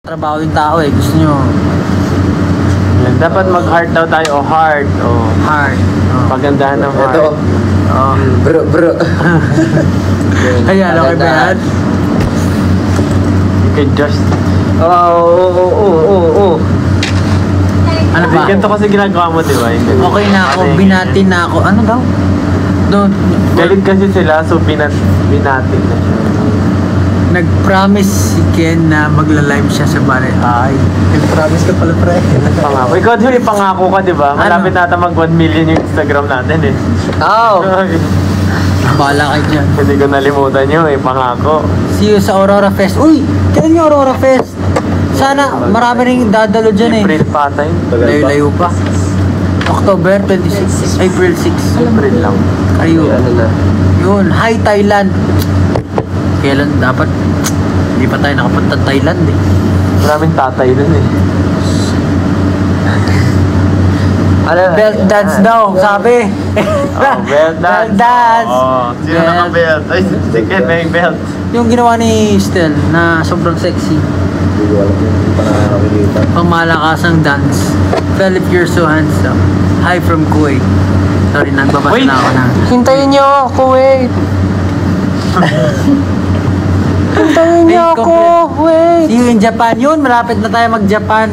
Trabaho yung tao eh, gusto nyo. Yan, dapat mag-heart daw tayo o heart. O Heart. pagandahan ng heart. Ito. Bro. Ayan, okay ba yan? You can just... Ano ba? Ganito kasi ginagawa mo, di ba? Okay na ako, binati na ako. Ano daw? Don't. Galit kasi sila, so binatin na siya. Nag-promise si Ken na magla-live siya sa Bari. Ay, nag-promise ka pala, pre. Pangako. Ikaw din, pangako ka, di ba? Malapit nata mag 1 million yung Instagram natin eh. Oh! Bahala kayo dyan. Hindi ko nalimutan nyo eh, pangako. See you sa Aurora Fest. Uy! Kailan yung Aurora Fest? Sana marami rin dadalo dyan eh. April pa tayo. Layo-layo pa. October 26. April 6. April lang. Ayun. Ano na? Yun. Hi, Thailand. Kailan dapat? Hindi pa tayo nakapunta Thailand eh. Maraming tatay dun eh. Belt dance daw, sabi. Oh, belt dance. Belt dance. Oh, sino Belt. naka-belt? Ay, si Ken may belt. Yung ginawa ni Stel na sobrang sexy. Hindi ko alam yun. Hindi pa nakakakilita. Pangmalakasang dance. Philip, you're so handsome. Hi from Kuwait. Sorry, nagbabasa Wait. na ako na. Hintayin niyo ako, wait. Hintayin niyo Wait, ako, wait. See you in Japan. Yun, malapit na tayo mag-Japan.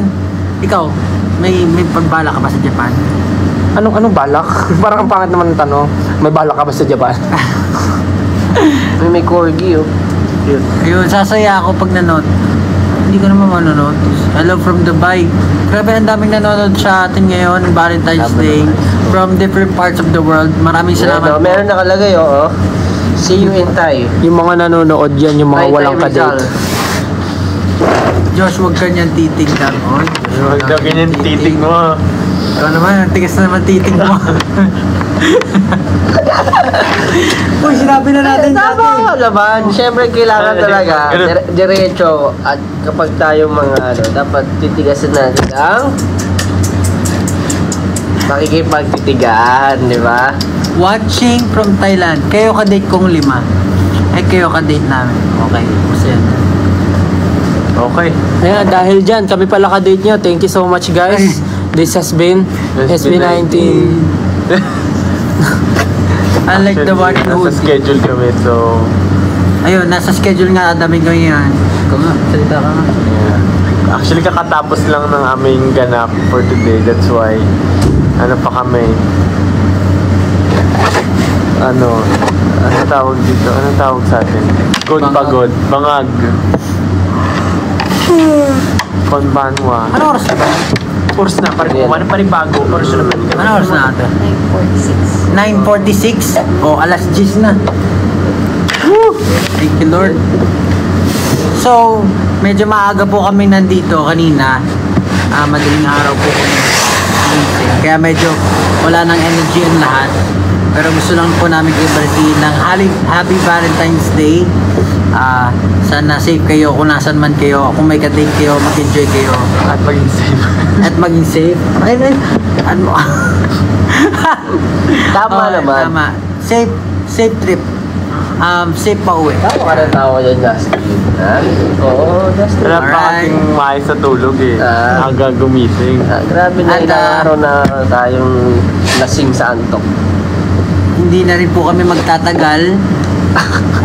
Ikaw, may pagbala ka ba sa Japan? Anong balak? Parang ang pangit naman ng tanong. May balak ka ba sa Japan? may corgi, oh. Cute. Ayun, sasaya ako pag nanood. Hindi ko naman manonood. Hello from Dubai. Grabe, ang daming nanonood sa atin ngayon, Valentine's Day. From different parts of the world. Maraming salamat. Meron nakalagay, oh. See you in Thai. Yung mga nanonood dyan, yung mga walang kadate. Josh, huwag ka niyan titignan. Oy, Huwag daw ganyan titig mo. Ikaw naman, ang tigas na naman titig mo. Uy, sinabi na natin Tama laban. Siyempre, kailangan talaga diretso. At kapag tayo mga dapat titigasan natin ang makikipagtitigan, di ba? Watching from Thailand. Kayo ka-date kong 5. Ay, kayo ka-date namin. Okay, masaya na. Okay. Ayan, dahil dyan, kami pala ka-date nyo. Thank you so much, guys. This has been SB19. Unlike the one Actually, who... nasa schedule kami, so... Ayun, nasa schedule nga daming ko yan. Ikaw nga, salita ka nga. Yeah. Actually, kakatapos lang ng aming ganap for today. That's why, ano pa kami? Ano tawag dito? Ano tawag sa atin? Good Bangag. pagod. Bangag. Konbanwa. Ano oras na ba? Oras na, parang panibago. Oras na naman. Ano oras na natin? 9:46. 9:46? O, alas 10 na. Woo! Thank you, Lord. So, medyo maaga po kami nandito kanina. Madaling araw po kami. Kaya medyo wala nang energy ang lahat. Pero gusto lang po namin kayo balitiin ng Happy Valentine's Day. Sana safe kayo kung nasan man kayo. Kung may ka-date kayo, mag-enjoy kayo. At maging safe. At maging safe. Ay, ano? Tama Okay, naman. Tama. Safe trip. Safe pa uwi. Tama ka ng tawa dyan, Justin. Ha? Oo, Justin. Wala pa Alright. kasing maayos sa tulog eh. Aga gumising. Grabe na At, ilang araw na tayong lasing sa antok. Hindi na rin po kami magtatagal.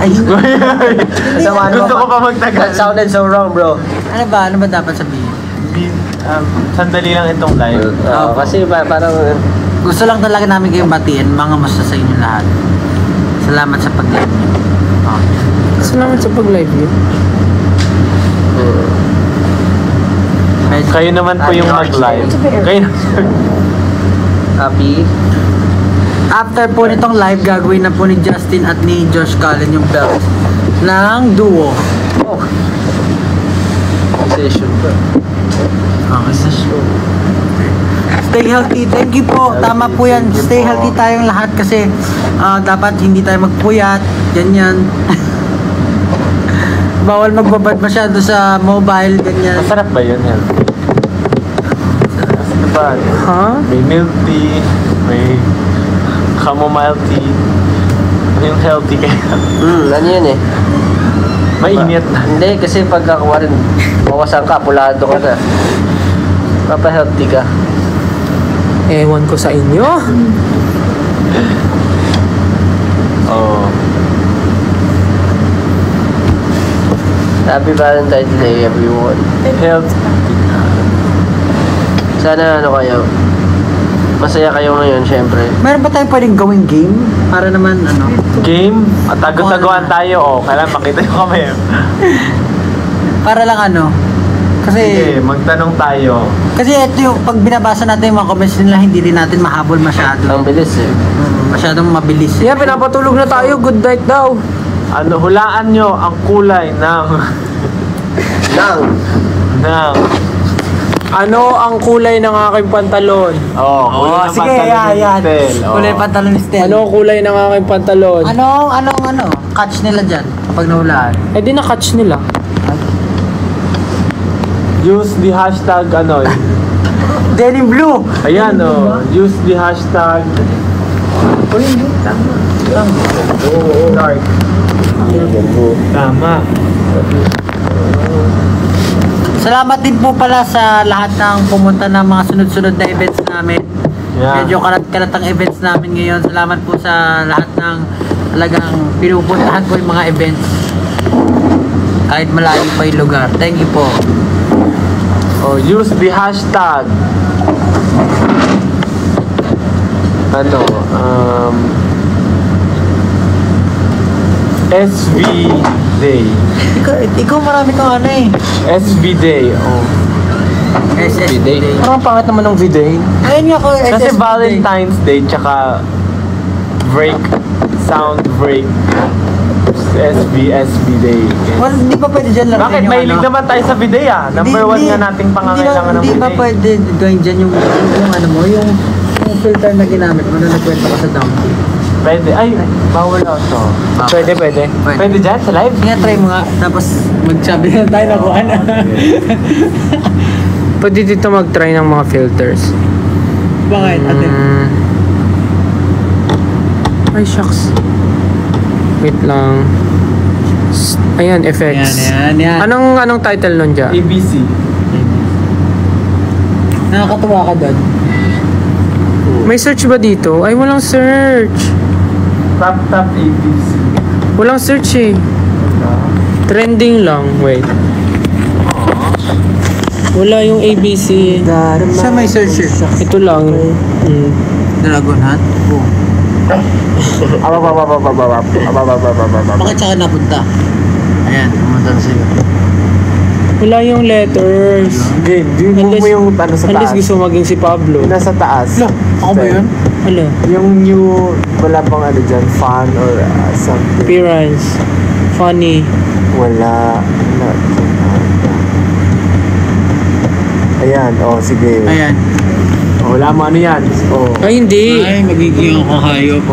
Ay, Gusto ko pa magtagal. That sounded so wrong, bro. ano ba dapat sabihin? Sandali lang itong live. Oo, kasi parang... Gusto lang talaga namin kayong batiin, mga musta sa inyo lahat. Salamat sa pag-live niyo. Okay. Salamat sa pag-live yun. Kayo naman po yung mag-live. Kayo Happy? After po nitong live, gagawin na po ni Justin at ni Josh Cullen yung belt ng duo. Oh. Session pa. Okay, sa show. Stay healthy. Thank you po. Tama po yan. Stay healthy tayong lahat kasi dapat hindi tayo magpuyat. Ganyan. Bawal magbabad masyado sa mobile. Ganyan. Masarap ba yun? Healthy? Masarap. Huh? May milk tea, may chamomile tea. Yung healthy kaya. Ano yun eh? Mainit na. Hindi, kasi pagkakuha rin, bawasan ka, pulado ka na. Papahealthy ka. Ewan ko sa inyo. Oo. Happy Valentine's Day, everyone. Health. Sana ano kayo, masaya kayo ngayon, syempre. Meron ba tayong pwedeng gawing game? Para naman, ano? Game. At tago-taguan tayo. Kailan makita yung kami. Para lang ano? Sige, Kasi, magtanong tayo. kasi ito yung, pag binabasa natin yung mga comments nila, hindi din natin mahabol masyado. Ang bilis eh. Masyadong mabilis. Yeah, pinapatulog na tayo. Good night daw. Ano, hulaan nyo ang kulay ng... ng... Ano ang kulay ng aking pantalon? Oh, kulay ng sige, pantalon ni yan. Stel. Oh. Kulay pantalon ni Stel. Ano ang kulay ng aking pantalon? Anong catch nila dyan kapag nahulaan? Eh di na-catch nila. Use the hashtag ano. Denim blue! Ayan oh. Use the hashtag. Dark. Tama. Salamat din po pala sa lahat ng pumunta ng mga sunod-sunod na events namin. Yeah. Medyo kalat-kalat ang events namin ngayon. Salamat po sa lahat ng talagang pinupuntahan po yung mga events. Kahit malayo pa yung lugar. Thank you po. Oh, use the hashtag. Ano, SV Day. Ikaw marami kang ano eh. SV Day. Oh. SSB Day. Parang pangit naman ng V-Day. Ayun nga ko, Kasi SSB Day. Valentine's Day tsaka break, sound break. SB Day. Well, hindi pa pwede dyan lang. Bakit? Mahilig naman tayo sa V-Day ah. Number 1 nga nating pangangailangan ng Hindi pa V-Day. pwede gawin dyan yung ano mo, yung filter na ginamit mo na nagkwento ka sa donkey. Pwede. Ay, bawal ito. Pwede. Pwede dyan sa live? Nga, try mo nga. Tapos magsabi na tayo na kung ano. Pwede dito mag-try ng mga filters. Bakit, ate? Ay, shucks. Wait lang. Ayan, effects. Yan. Anong title nun dyan? ABC. Nakakatuwa ka doon. May search ba dito? Ay, walang search. Tap ABC. Walang search eh. Trending lang. Wait. Wala yung ABC. Sa may search Ito lang. Dragon Hunt? Oo. Bakit saan ka napunta? Ayan, pumunta na sa'yo. Wala yung letters. Game. Yung mo yung ano sa Unless taas. gusto maging si Pablo. Yung nasa taas. Ako ba yun? Ano? Yung new, wala pang ano dyan, fun or something. Appearance. Funny. Wala. Ayan, oh sige. Ayan. Oh, wala mo ano yan. Oh. Ay, hindi. Ay, magiging ako hayop.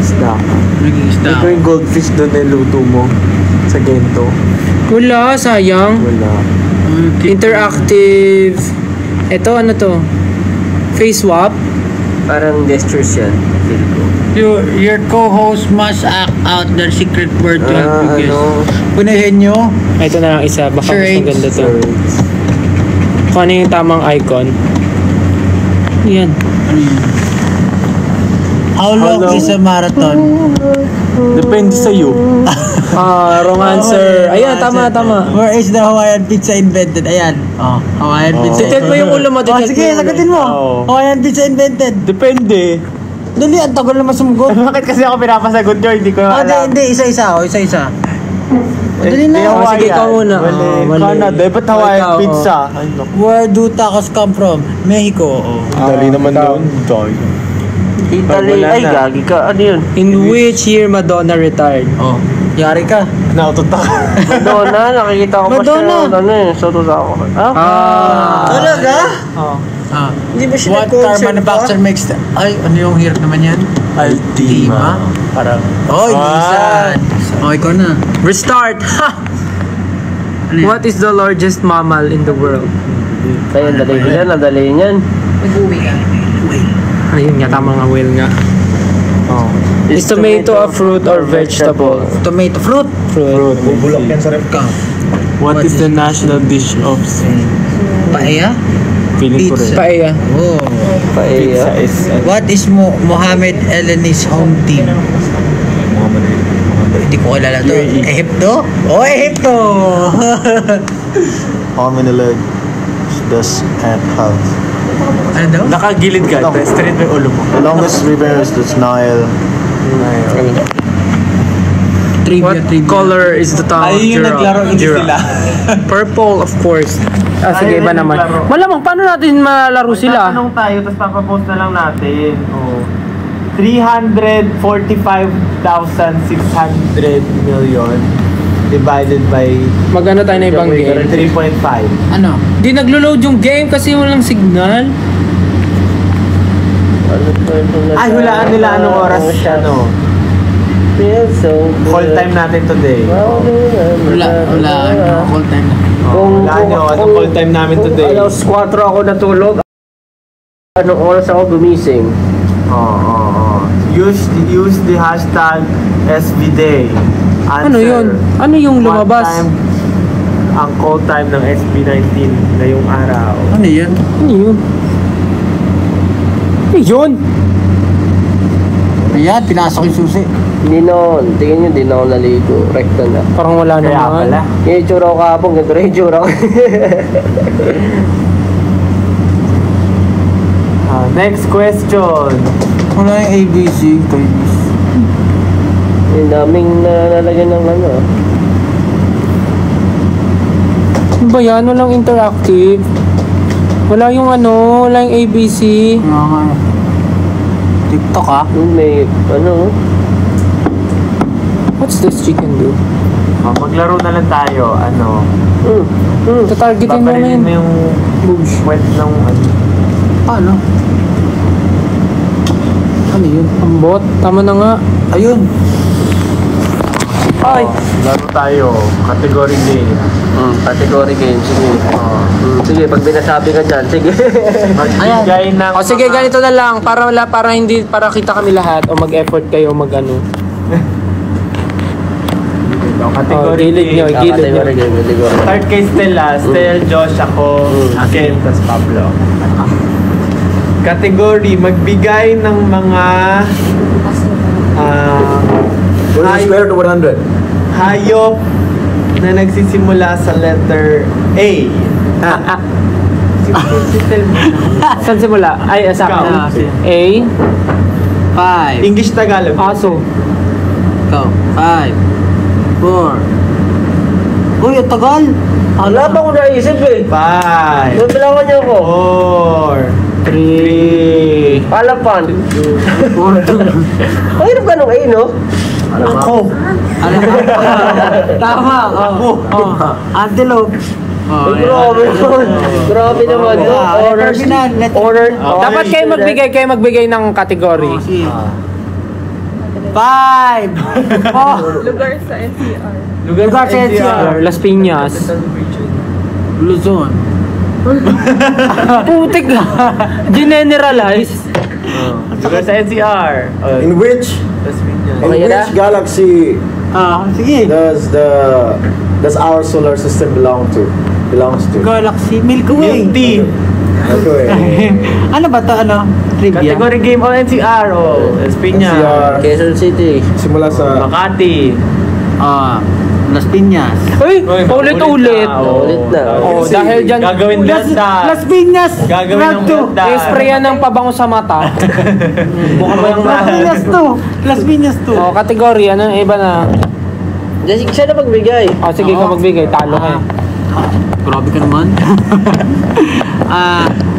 Isda. Magiging isda Ito ako. yung goldfish doon na luto mo sa gento. Wala, sayang. Wala. Interactive. Ito, ano to? Face swap. Parang gestures yan. Feel ko. Your co-host must act out their secret word to help you guess. Punahin nyo. Ito na lang isa. Baka mas Charades. maganda to. Kung ano yung tamang icon. Yan. How long is a marathon? Depende sa'yo. Wrong answer. Ayan, tama. Where is the Hawaiian pizza invented? Ayan. Oh, Hawaiian pizza. Titit mo yung ulo mo. Oh, sige, sagutin mo. Oo. Hawaiian pizza invented. Depende. Dali, ang tagal naman sumugot. Bakit kasi ako pinapasagot nyo? Hindi ko Oh, alam. hindi, isa-isa. Isa-isa. Dali na. Oh, sige, ikaw muna. Mali. Mali. Canada. Ba't Hawaiian Ikaw, pizza? Ay, naku. Where do tacos come from? Mexico. Oh. Dali naman doon. Italy. Wala Ay, na. gagi ka. Ano yun? In which year Madonna retired? Oh. Yari ka. Nautot ako. Madonna. Nakikita ko pa siya. Madonna. Ano eh. So, ako. Talaga? Oh. Ah. Hindi ba siya What car manufacturer makes the... Ay, ano yung hirap naman yan? Altima. Parang... Oh, Nissan. Oh, ikaw na. Restart! Ha! Ano yan? What is the largest mammal in the world? Kaya dali yan. Nadali yan. Nag-uwi ka. Ayun nga, tama nga, whale nga. Oh. Is tomato a fruit or vegetable? Tomato fruit. Fruit. Bubulok yan sa rep ka. What is the national dish of Spain? Paella. Feeling ko rin. Pizza. Paella. Oh. Pizza Paella. is... What is Mohamed Eleni's home team? Hindi ko kilala to. Egypto? Oh, Egypto! How many legs does cat have? Ano daw? Nakagilid ka, straight yung ulo mo. The longest river is the Nile. What color is the tongue of giraffe? Purple, of course. Sige, iba naman. Malamang, paano natin malaro sila? Tatanong tayo, tapos papapost na lang natin. Oh. 345,600 million divided by Magano tayo na ibang game? 3.5. Ano? Di naglo-load yung game kasi walang signal. Ay, hulaan nila anong oras, ano, call time natin today. Wala, call time na. Hulaan nyo, anong call time namin today? Alas 4 ako natulog. Anong oras ako gumising? Use the hashtag SBDay. Ano yun? Ano yung lumabas? What time ang call time ng SB19 ngayong araw? Ano yan? Ano yun? Ano yun? Ayan, pinasok yung susi. Hindi noon. Tingin nyo, hindi na ako naligo. Rekta na. Parang wala Kaya naman. pala. Yung itsura ko kahapon, ganito rin yung itsura ko. Next question. Wala yung ABC. Yung daming nalalagyan ng ano. Ano ba yan? Walang interactive. Wala yung ano, wala yung ABC. TikTok ah. Yung may, ano. What's this chicken do? Maglaro na lang tayo. Ano? Tatargetin mo na Paparilin yun. mo yung wet ng ano. Paano? Ano yun? Ang bot. Tama na nga. Ayun. Ay! Laro tayo. Category game. Category game. Sige. Sige, pag binasabi ka dyan, sige. Magbigay ng... O sige, ganito na lang. Para kita kami lahat. O mag-effort kayo mag-ano. Category gilid nyo, game. gilid nyo. Category game. Start kay Stella. Stel, Josh, ako, Ken, tas Pablo. Category, magbigay ng mga Square to 100. hayop na nagsisimula sa letter A. Si Stel mo. Saan simula? Ay, sa Ikaw. akin. A. 5. English Tagalog. Aso. Ikaw. 5. 4. Uy, ang tagal. Wala pa ko naisip eh. 5. Bilangan niyo ako. 4. 3. Palapan. Ang hirap ka nung A, no? Ako. Alam mo? Tama. Ako. Antelope. Ay, grabe naman. Grabe naman. No? Letter B na. Order. Dapat kayo magbigay ng category. 5. Lugar sa NCR. Lugar sa NCR. Las Piñas. Luzon. Putik na. Generalize. Lugar sa NCR. In which Okay na? galaxy Sige. does our solar system belongs to? Galaxy Milky Way. Milk Okay. Ano ba to? Ano? Trivia? Category game o NCR o Espinas. NCR. Quezon City. Simula sa Makati. Las Piñas. Uy, ulit-ulit. Ulit na. Oh, dahil dyan, Gagawin blanda. Las Piñas. Gagawin ng blanda. i-sprayan ng pabango sa mata. Mukhang ba yung Las Piñas to. Las Piñas to. Oh, category, ano, iba na. Siya na magbigay. Oh, sige, ikaw magbigay, talo ka. Grabe ka naman.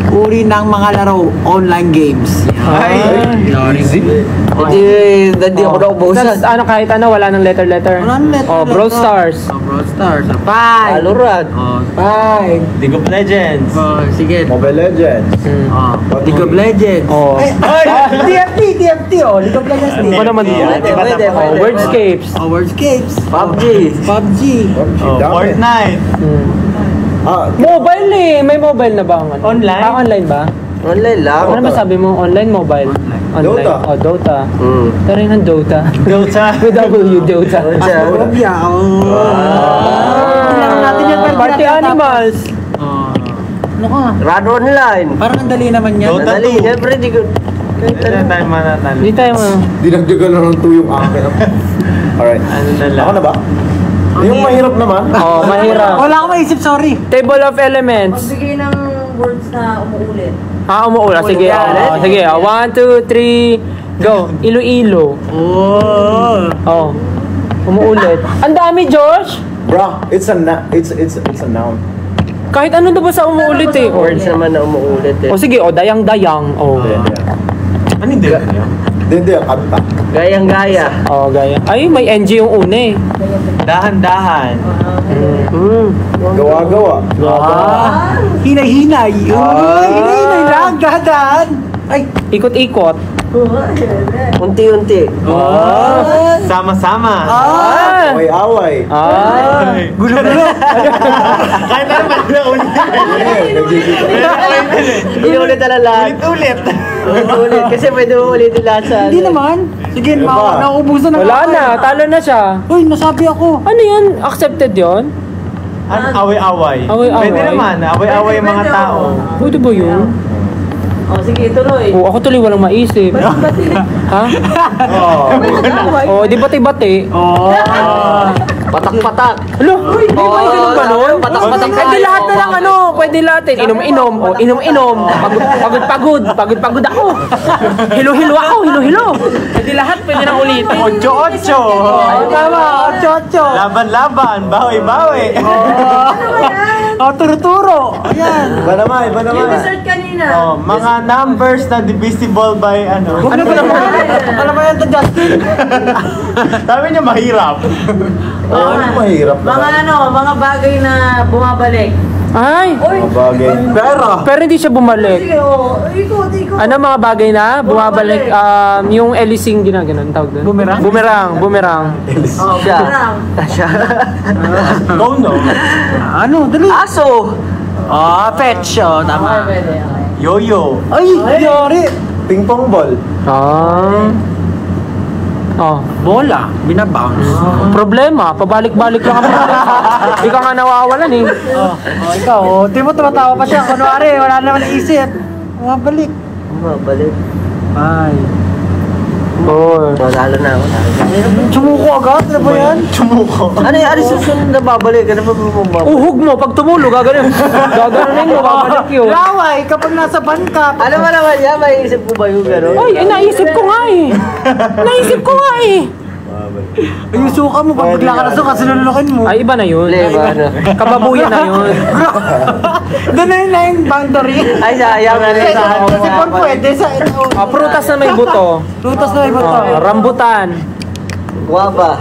Uri ng mga laro, online games. Ay. Easy. Hindi ako naubusan. That's, ano, kahit ano, wala ng letter. Wala ng letter, Oh, Brawl letter. Stars. Brawl Stars. 5. Valorant. 5. League of Legends. Sige. Mobile Legends. League of Legends. Oh. TFT. League of Legends. Ano naman yun? Pwede. Oh, Wordscapes. Wordscapes. PUBG. PUBG. Oh, Fortnite. Mobile eh. May mobile na ba ang ano? Online? Online ba? Online lang. Ano ba sabi mo? Online, mobile? Online. Dota. Oh, Dota. Mm. Tara ng Dota. Dota. With W, Dota. Phobia. Kailangan natin yan. Party animals. Ano ka? Run online. Parang ang dali naman yan. Dota Madali. 2. Siyempre, di ko... Hindi tayo manatalo. Hindi tayo mo. Dinagdagan na ng tuyong akin. Alright. Ano na lang. Ako na ba? Yung mahirap naman. Oh, mahirap. Wala akong maisip, sorry. Table of elements. Magbigay ng words na umuulit. Umuula. Sige. Sige. 1, 2, 3, go. Iloilo. Oh. Umuulit. Ang dami, Josh. Bro, it's a noun. Kahit ano na ba sa umuulit eh. Words naman na umuulit eh. O sige, dayang-dayang. Oh. Ano hindi? Hindi, ang kanta. Gayang-gaya. Oh, gaya. Ay, may NG yung una eh. Dahan-dahan. Gawa-gawa. Hinay-hinay. Hinay-hinay lang. Dahan. Ay, Ikot-ikot. Unti-unti. Sama-sama. Away-away. gulo-gulo. Kaya na naman na ulit. Inulit na lang. Ulit-ulit. Ulit. Kasi pwede mo ulitin lahat sa... Hindi naman. Sige, nauubusan na. Wala na, talo na siya. Uy, nasabi ako. Ano yun? Accepted yun? Ano? Away-away. Away-away. Pwede naman. Away-away yung mga tao. Pwede ba yun? Sige, tuloy. Oo, ako tuloy walang maisip. Ha? Oh, di bati-bati. Patak-patak. Alo, di ba yung ganun ba nun? Patak-patak Pwede lahat na lang ano, pwede lahat eh. Inom-inom, o inom-inom. Pagod-pagod ako. Hilo-hilo ako, hilo-hilo. Pwede lahat, pwede nang ulitin. 8-8. Tama, 8-8. Laban-laban. Bawi-bawi. Turo-turo. Ayan. Iba naman. Yung dessert kanina. Oh, mga numbers na divisible by ano. Ano ba naman? Ano ba yan, Justin? Sabi niya mahirap. Ano mahirap Mga mga bagay na bumabalik. Ay, Mga bagay. Pera. pero hindi siya bumalik. Sige, ikot. Ano mga bagay na bumabalik, yung Elising ginaganon tawag doon? Bumerang? Bumerang. Siya. Siya. Go no. Ano? Dali. Aso. Fetch. Tama. Pwede. Yo-yo. Ay, yari. Ping-pong ball. Bola. Binabounce. Problema, pabalik-balik lang kami. Hindi ka nga nawawalan eh. Ikaw, di mo tumatawa pa siya. Kunwari, wala naman naisip. Balik. Balik. Ay. Magalo na ako. Sumuko agad? Ano ba yan? Ano susunod na babalik? Ano ba bumabalik? Uhog mo, pag tumulo, gaganon. Gaganon mo, babalik yun. Laway, kapag nasa banka. Ano ba naman yan? May isip ko ba yung gano'n? Ay, naisip ko nga eh. Naisip ko nga eh. Ay, yung suka mo, pag bigla ka na suka, sinulukin mo. Ay, iba na yun. Iba na. Kababuyan na yun. Doon na yung boundary. Ay, sayang na rin sa ako. Kasi kung pwede sa ito. Prutas na may buto. Lutas na iba to. Rambutan. Guwaba.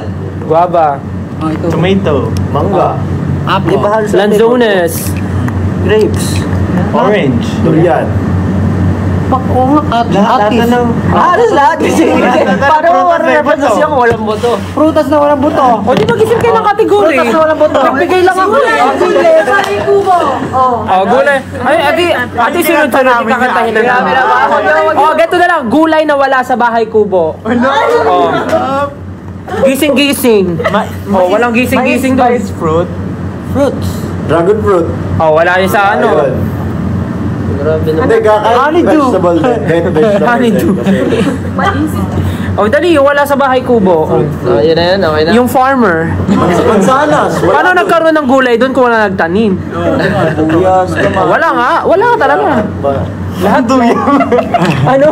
Guava. Tomato. Mangga. Di ba halos Lanzones. grapes? Orange. Durian. Oo nga, atis. Halos lahat kasi. Paano Prutas na iba to. siya kung walang boto? Prutas na walang buto. O, di mag-isip kayo ng kategory. Prutas na walang buto. Nagbigay lang ako eh. Ay, kubo. Oh, gulay. Ay, ati sunod-sunod, ikakantahin na namin. Oh, ganito na lang. Gulay na wala sa bahay kubo. Oh. Gising-gising. Oh, walang gising-gising doon. Spice fruit. Fruits. Dragon fruit. Oh, wala yun sa ano. Ayun. Grabe naman. Hindi, kahit Honeydew. vegetable din. Kahit vegetable Honeydew. din. Oh, dali, yung wala sa bahay kubo. Oh. Yun na yun, okay na. Yung farmer. Mansanas. Paano nagkaroon ng gulay doon kung wala nagtanim? Buyas. Oh, wala nga. Wala talaga. Lahat duyang. Ano?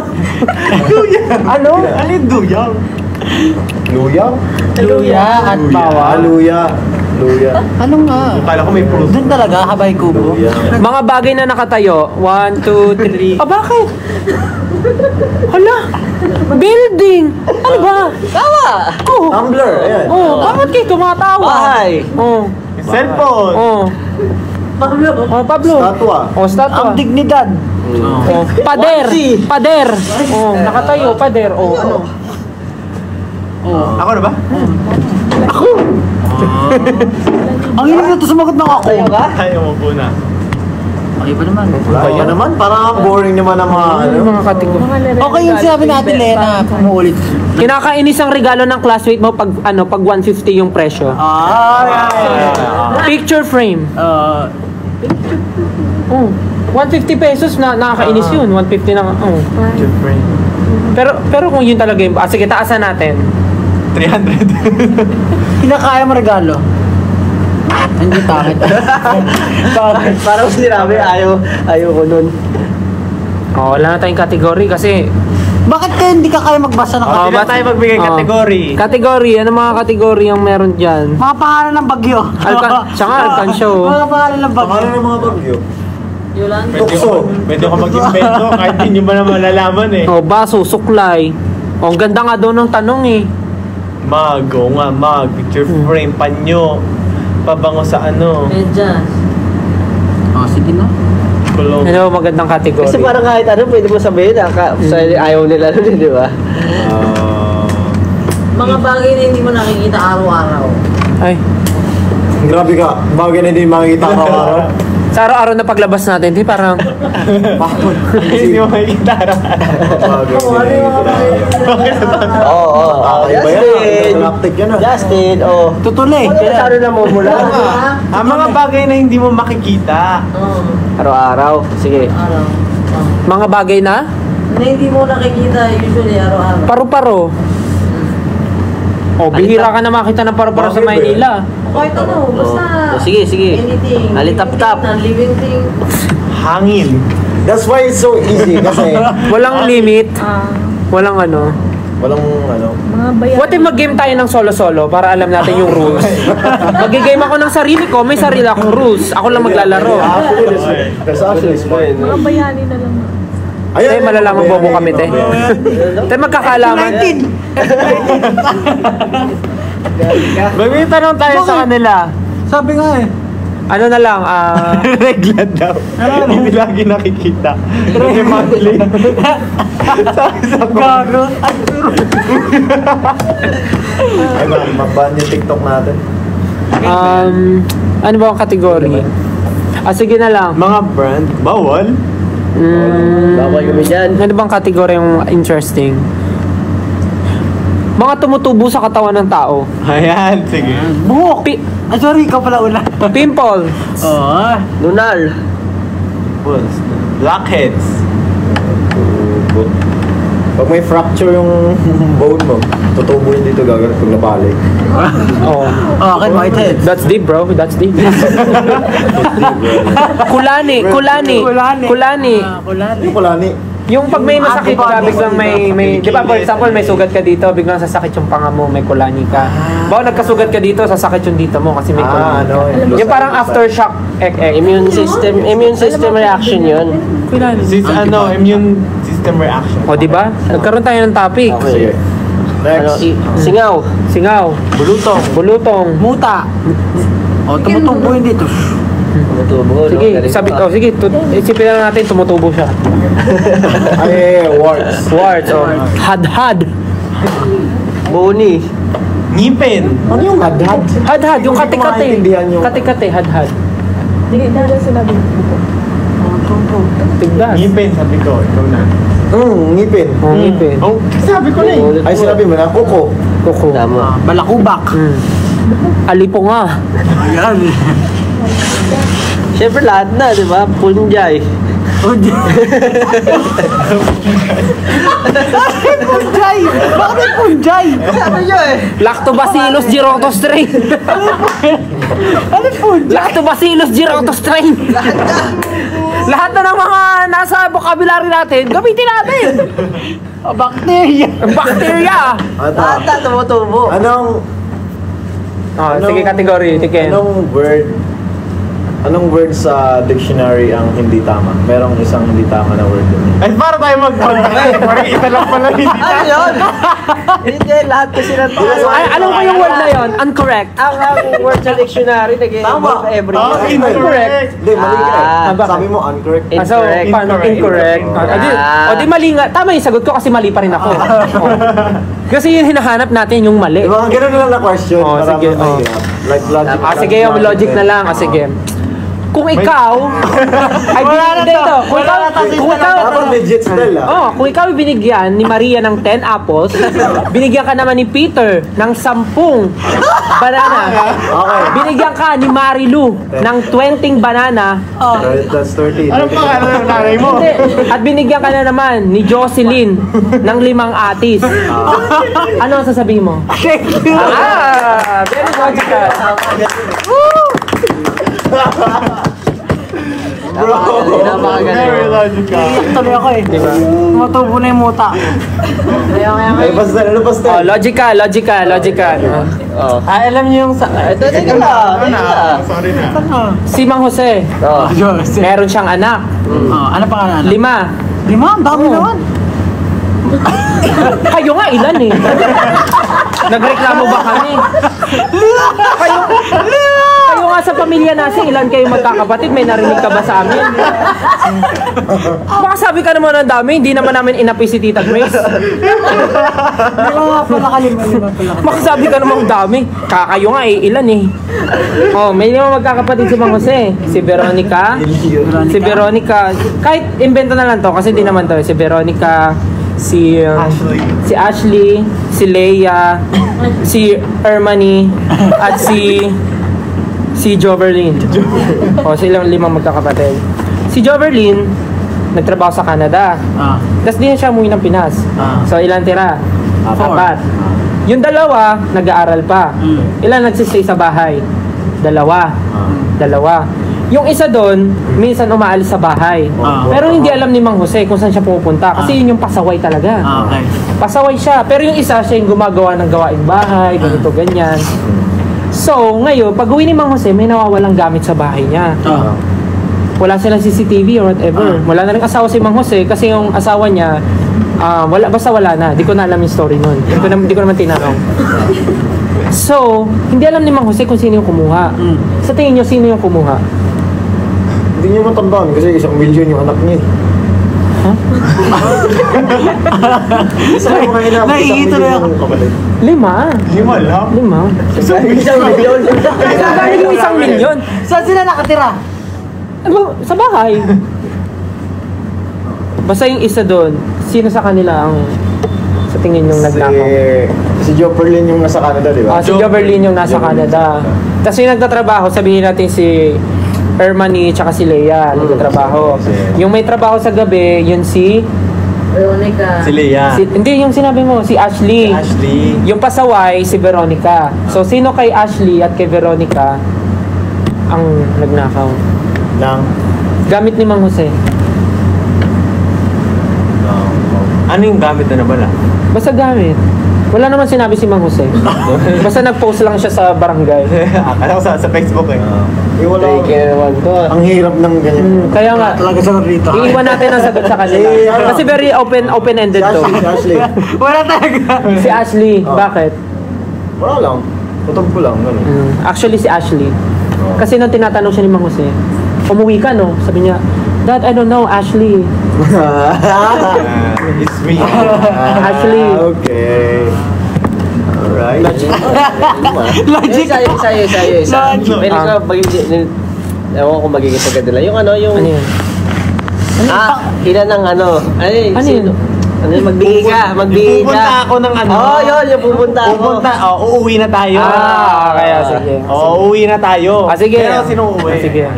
Ano? Ano yung duyang? Luyang? Luya at bawal. Luya. Luya. Ano nga? Kala ko may fruit. Doon talaga, habay kubo. Mga bagay na nakatayo. 1, 2, 3. Ah, bakit? Hala! Building! Ano ba? Tawa! Oh, Tumbler. Ayan. oh, bakit kayo tumatawa? Bahay! Oh, Cellphone. oh. Oh, Pablo. Statwa. Oh, statwa. Ang dignidad. Oh, pader. Pader. Oh, nakatayo, pader. Oh, ano? Ako na ba? Ang hirap na ito sumagot ng ako. Tayo ka? Tayo mo po na. Okay pa naman. Kaya naman, parang boring naman ang mga ano. Mga kategory. Okay yung sabi natin, Lena, pumuulit. Kinakainis ang regalo ng classmate mo pag 150 yung presyo. Picture frame. Oh, 150 pesos na nakakainis yun. 150 na. Oh. Pero kung yun talaga yung sige, taasan natin. 300. Kinakaya mo regalo. Hindi takit. Parang sinabi, ayaw ko nun. Oh, wala na tayong kategory kasi Bakit kayo hindi ka kaya magbasa ng Oh, Hindi na tayo magbigay Oh. category. Kategory, ano mga kategory ang meron dyan? mga pangalan ng bagyo? Siya nga, Alcansyo. Mga pangalan ng bagyo. Pangalan ng mga bagyo. Yulan. Pwede ko mag-invento kahit hindi nyo ba na malalaman eh. Oh, baso, suklay. Oh, ang ganda nga daw ng tanong eh. Picture frame, panyo, pabango sa ano, Medyas. Oh, sige na. kulong. Ano magandang kategory? Kasi parang kahit ano, pwede mo sabihin na ayaw nila nun, di ba? Mga bagay na hindi mo nakikita araw-araw. Ay, Grabe ka, bagay na hindi makikita araw-araw. sa araw-araw na paglabas natin, di parang Hindi mo makikita Bagay Oo, ano yung mga bagay na Oo. Iba yan, galactic yan ah. Justin, oh. Tutuloy. Ano na mo mula? Ang mga bagay na hindi mo makikita. Araw-araw. Sige. Araw. mga bagay na Na hindi mo nakikita usually araw-araw. paru-paro. Oh, bihira ka na makita ng paru-paro sa Bakit ba? Maynila. Kahit ano, basta Sige. anything. Alitap-tap. Living thing. Hangin. That's why it's so easy kasi Walang limit, Ah, walang ano. walang ano. mga bayan. What if mag-game tayo ng solo-solo para alam natin yung rules? Mag-game ako ng sarili ko, may sarili akong rules. Ako lang maglalaro. There's actually fine. Mga bayani na lang. Te, malalaman bobo kami, te. Te, magkakalaman. May tanong tayo sa kanila. Sabi nga eh. Ano na lang, Regla daw. Hindi lagi nakikita. Kasi monthly. Gago. Ano, mag-ban yung TikTok natin. ano ba ang kategory? Sige na lang. Mga brand, bawal. Bawal kami dyan. Ano bang kategory yung interesting? Mga tumutubo sa katawan ng tao. Ayan, sige. Buhok. Ay, sorry, ikaw pala una. Pimple. Oo. Lunar. Blackheads. Pag may fracture yung bone mo, tutubo yun dito gagawin pag nabalik. Oh. Okay, whitehead. That's deep, bro. That's deep. Kulani. Kulani. Yung kulani. Yung pag may masakit ka, biglang may di ba, for example, may sugat ka dito, biglang sasakit yung panga mo, may kulani ka. Bawa nagkasugat ka dito, sasakit yung dito mo kasi may kulani ka. Yung parang aftershock. Immune system reaction yun. Immune system reaction. O, di ba? Nagkaroon tayo ng topic. Sige. Next. Singaw. Singaw. Bulutong. Muta. O, tumutubo yun dito. Tumutubo. Sige, sige, isipin na natin, tumutubo siya. Ay, warts. Warts, oh. Hadhad. Boni. Ngipin. Ano yung hadhad? Hadhad, yung Hindi ko kate-kate. maintindihan yung- Kate-kate, hadhad. Hindi na sinabi. Tigdas. Ngipin, sabi ko. Ikaw na. Ngipin. Oh, ngipin. Oh, sabi ko na eh. Ay, sinabi mo na, kuko. Kuko. Tama. Balakubak. Alipo nga. Ayan. Siyempre lahat na, di ba? Punjay. Punjay! Bakit may punjay? Ano nyo eh? Lactobacillus girotostrain. Ano punjay? Lactobacillus girotostrain. Lahat na ng mga nasa vocabulary natin, gamitin natin. Bacteria. Bacteria. Lahat na tumutubo. Anong Sige, category. Tiken. Anong word sa dictionary ang hindi tama? Merong isang hindi tama na word dun. Ay, para tayo mag-contact. Parang isa lang pala hindi Ano yun? Hindi, lahat kasi ng tao. Ay, alam ko yung word na yon. Incorrect. Ang word sa dictionary, nag-involve every Oh, word. incorrect. Hindi, mali ka Ah, eh. Sabi mo, incorrect. So, paano? Incorrect. Di mali nga. Tama yung sagot ko kasi mali pa rin ako. Oh. Kasi yung hinahanap natin yung mali. Diba, ganun lang na question. Oh, para sige, mahirap. Like logic. Sige, yung logic na lang. Sige. Kung ikaw ay dito, Dapat legit style kung ikaw ay binigyan ni Maria ng 10 apples, binigyan ka naman ni Peter ng 10 banana. Okay. Binigyan ka ni Marilu ng 20 banana. That's 30. Ano pa ng nanay mo? Hindi. At binigyan ka na naman ni Jocelyn ng 5 atis. Ano ang sasabihin mo? Very logical. Very logical. Tuloy ako eh. Diba? Matubo na yung muta. Ay, pastel. Ano pastel? Logical. Alam niyo yung sa... Ito, teka lang. Sorry na. Si Mang Jose, meron siyang anak. Ano pa nga? 5. 5? Ang dami naman. Kayo nga, ilan eh? Nagreklamo ba kami? Kayo nga sa pamilya natin, ilan kayo magkakapatid? May narinig ka ba sa amin? Baka sabi ka naman ng dami, hindi naman namin inapi si Tita Grace. Lima pala pala. Baka sabi ka naman ng dami. Kakayo nga eh, ilan eh? Oh, may 5 magkakapatid si Mang Jose. Si Veronica. Si Veronica. Kahit invento na lang to, kasi di naman to. Si Veronica, si Ashley, si Leia, si Ermani, at si Joverlyn. O, silang 5 magkakapatid. Si Joverlyn, nagtrabaho sa Canada. Tapos di na siya umuwi ng Pinas. So, ilan tira? 4. Yung 2, nag-aaral pa. Ilan nagsistay sa bahay? 2. Yung isa doon, minsan umaalis sa bahay. Pero hindi alam ni Mang Jose kung saan siya pupunta. Kasi yun yung pasaway talaga. Okay. Pasaway siya. Pero yung isa, siya yung gumagawa ng gawaing bahay, ganito, ganyan. So, ngayon, pag uwi ni Mang Jose, may nawawalang gamit sa bahay niya. Wala silang CCTV or whatever. Wala na rin asawa si Mang Jose kasi yung asawa niya, basta wala na. Di ko na alam yung story nun. Di ko naman tinanong. So, hindi alam ni Mang Jose kung sino yung kumuha. Sa tingin niyo, sino yung kumuha? Hindi niyo matandaan kasi 1 milyon yung anak niya. Naiito na ako. 5. 5 lang? 5. Isang milyon. Dahil yung 1 milyon. Saan sila nakatira? Sa bahay. Basta yung isa doon, sino sa kanila ang sa tingin yung nagnakaw? Si Joperlin yung nasa Canada, di ba? Si Joverlyn yung nasa Canada. Tapos yung nagtatrabaho, sabihin natin si Ermani tsaka si Leia nagtatrabaho. Yung may trabaho sa gabi, yun si Veronica. Si Leia. hindi, yung sinabi mo, si Ashley. Ashley. Yung pasaway, si Veronica. So, sino kay Ashley at kay Veronica ang nagnakaw? Gamit ni Mang Jose. Ano yung gamit na nabala? Basta gamit. Wala naman sinabi si Mang Jose. Basta nag-post lang siya sa barangay. Akala ko sa Facebook eh. Wala. naman to. Ang hirap ng ganyan. Kaya nga, Talaga sa rito. iiwan natin ang sagot sa kanila. Kasi very open-ended to. Si Ashley. Wala talaga. Si Ashley, bakit? Wala lang. Tutok ko lang. Ganun. Actually, si Ashley. Kasi nung tinatanong siya ni Mang Jose, umuwi ka, no? Sabi niya, Dad, I don't know, Ashley. It's me. Ashley. Okay. Alright. Logic. Isa. Pwede ka magiging... Ewan ko magiging sagad nila. Yung yung... Ano yun? Ilan ng ano? Ano sino? yun? Magbigay ka. Pupunta ako ng ano. Yun. Yung pupunta ako. Uuwi na tayo. Kaya sige. Uuwi na tayo. Sige. Pero sino uuwi? Sige.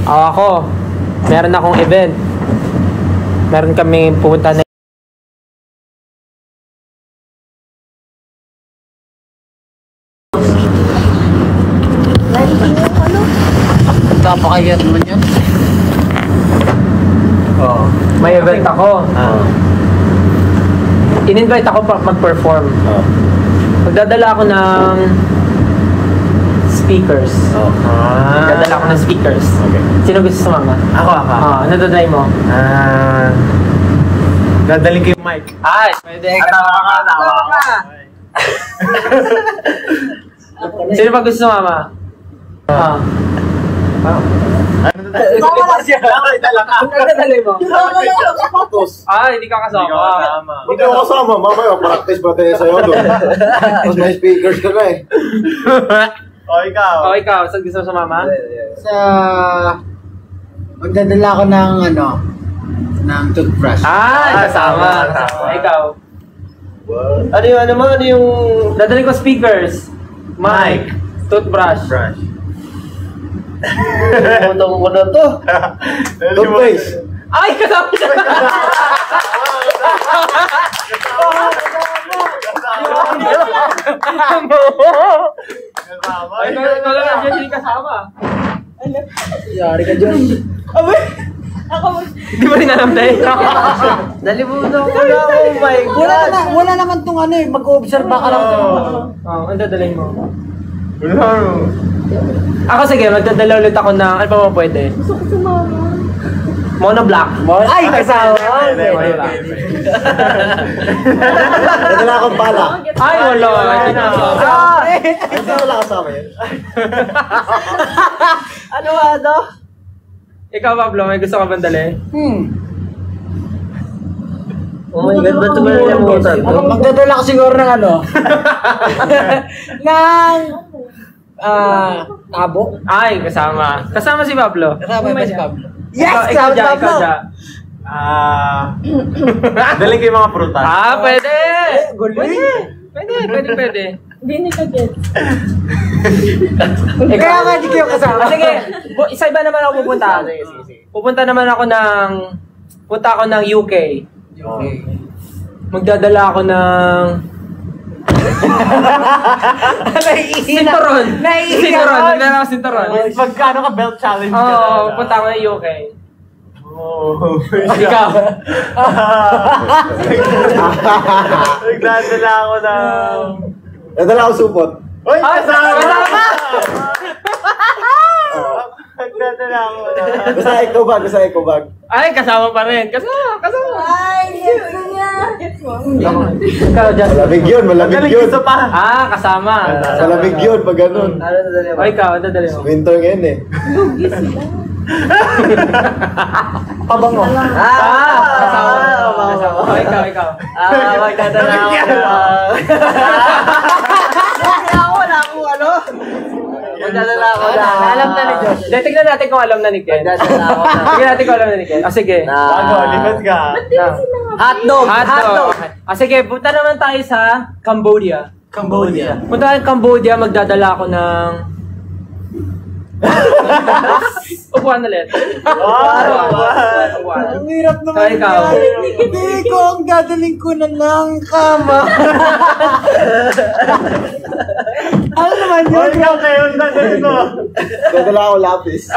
Ako, meron akong event. Meron kami pupunta na Napakayat naman yan. may event ako. In-invite ako mag-perform. Magdadala ako ng speakers. Magdadala ako ng speakers. Sino gusto sumama? Ako. Ano dadalhin mo? Dadaling ko yung mic. Ay, pwede. Tawa ka. Sino ba gusto sumama? Dadalhin mo? Hindi ka kasama. Hindi ako kasama. Mamaya, practice pa tayo sa'yo doon. Tapos may speakers ka na eh. O, ikaw. Ikaw, saan gusto mo sumama? Sa Magdadala ako ng toothbrush. Kasama. Ikaw. Ano yung... Dadalhin ko speakers. Mic. Toothbrush. Putong ko na to. Toothpaste. Ay, kasama siya! Ay, ikaw lang nandiyan hindi kasama. Yari ka dyan. Hindi mo rin alam dahil. Nalimutan ko na. Oh my God. Wala naman tong mag-observe ka lang. Ang dadalhin mo. Ako sige, magdadala ulit ako ng, ano pa mo pwede? Gusto ko sumama. Monoblock. Ay, kasama. Nadala akong pala. Ay, wala. Hindi wala kasama yun. Ano? Ikaw, Pablo, may gusto ka bang dali? Oh my God, ba't mo nalimutan to? Magdadala ko siguro ng abo. Ay, kasama. Kasama si Pablo. Kasama ba si Pablo? Ikaw dyan. Daling ko yung mga prutas. Pwede. Gulo. Pwede. Hindi ka get. Kaya nga di kayo kasama. Sige, isa-iba naman ako pupunta. Pupunta naman ako ng UK. Okay. Magdadala ako ng... Sinturon. Sinturon. Magdadala ako sinturon. Magkano ka belt challenge ka Oo, pupunta ako ng UK. Ikaw. Nagdadala ako ng... Nadala akong supot. Uy! Kasama! Nagdadala ako ng... Basta eco bag. Ay, kasama pa rin. Kasama. Ay, yes niya. Ikaw, Justin. Malamig yun. Gusto pa! Kasama. Malamig yun pag ganun. Ano nadali mo? O, ikaw, ang dadali mo. Winter ngayon eh. Pabango. Kasama. O, ikaw. Magdadala ako Wala akong ano. Magdadala ako na. Alam na ni Josh. Tignan natin kung alam na ni Ken. Magdadala ako na. Tignan natin kung alam na ni Ken. Sige. Bago, lipat ka. Hotdog. Sige, punta naman tayo sa Cambodia. Punta tayo sa Cambodia, magdadala ako ng... Upuan ulit. Upuan. Ang hirap naman Kaya ikaw. Hindi ko ang dadaling ko na ng kama. Ano naman yun? Hoy, ikaw kayo, dadalhin mo. Nadala ako lapis.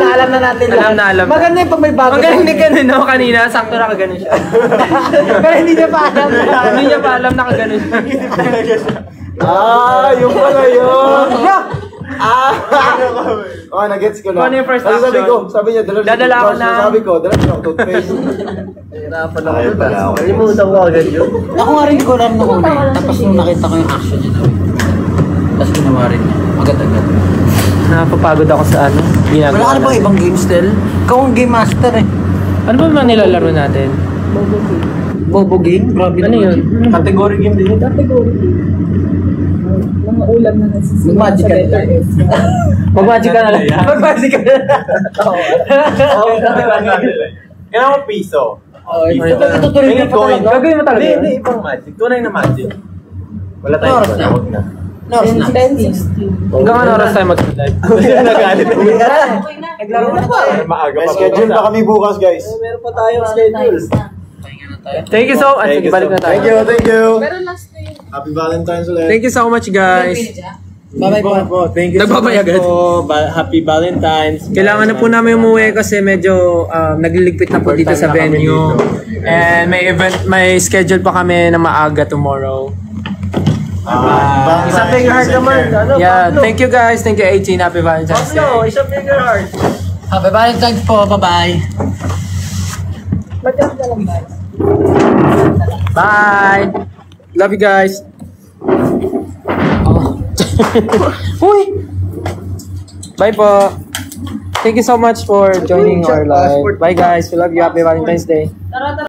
Alam na natin Alam. Maganda yung pag may bago. Ang galing ni Ken, no? Kanina, sakto na kaganon siya. Pero hindi niya pa alam. Hindi niya pa alam na kaganon siya. Yung pala yun. Nag-gets ko na. Ano yung first Kasi sabi action? ko, sabi niya, Dadala ako ng- Sabi ko, dala ko ng toothpaste. Hirapan ako dun. Nalimutan ko agad yun. Ako nga rin ko alam nung una. Tapos nung nakita ko yung action niya gawin. Tapos ginawa rin niya. Agad-agad. Napapagod ako sa ano. Wala ka na bang ibang game still? Ikaw ang game master eh. Ano ba mga nilalaro natin? Bobo game? Grabe Ano yun? Category game din. Category. Mga ulam na nasusunod Mag-magic sa ka letter na. S. Mag-magic ka na lang. Mag-magic ka na lang. Kailangan mo piso. Itutuloy niya pa Coin. talaga. Gagawin mo talaga yun? Hindi, ibang magic. Tunay na magic. Wala tayong Oras na. huwag na. No, it's not. 10-16. Hanggang ano oras tayo mag-live? Nagalit. Naglaro na tayo. Maaga May pa. schedule pa kami bukas, guys. Meron pa tayong schedule. Thank you so much. Thank you Balik na tayo. Thank you. Pero last na yun. Happy Valentine's ulit. Thank you so much, guys. Bye-bye po. Thank you Nagbabay agad. Happy Valentine's. Kailangan na po namin umuwi kasi medyo nagliligpit na po dito sa Overtime na kami venue. dito. And may schedule pa kami na maaga tomorrow. Isang finger heart naman. Ano? Yeah, thank you guys. Thank you 18. Happy Valentine's Day. Pablo, isang finger heart. Happy Valentine's po. Bye-bye. Mag-drop na lang guys. Bye. Love you guys. Uy. Bye po. Thank you so much for joining our live. Bye guys. We love you. Happy Valentine's Day. Tara,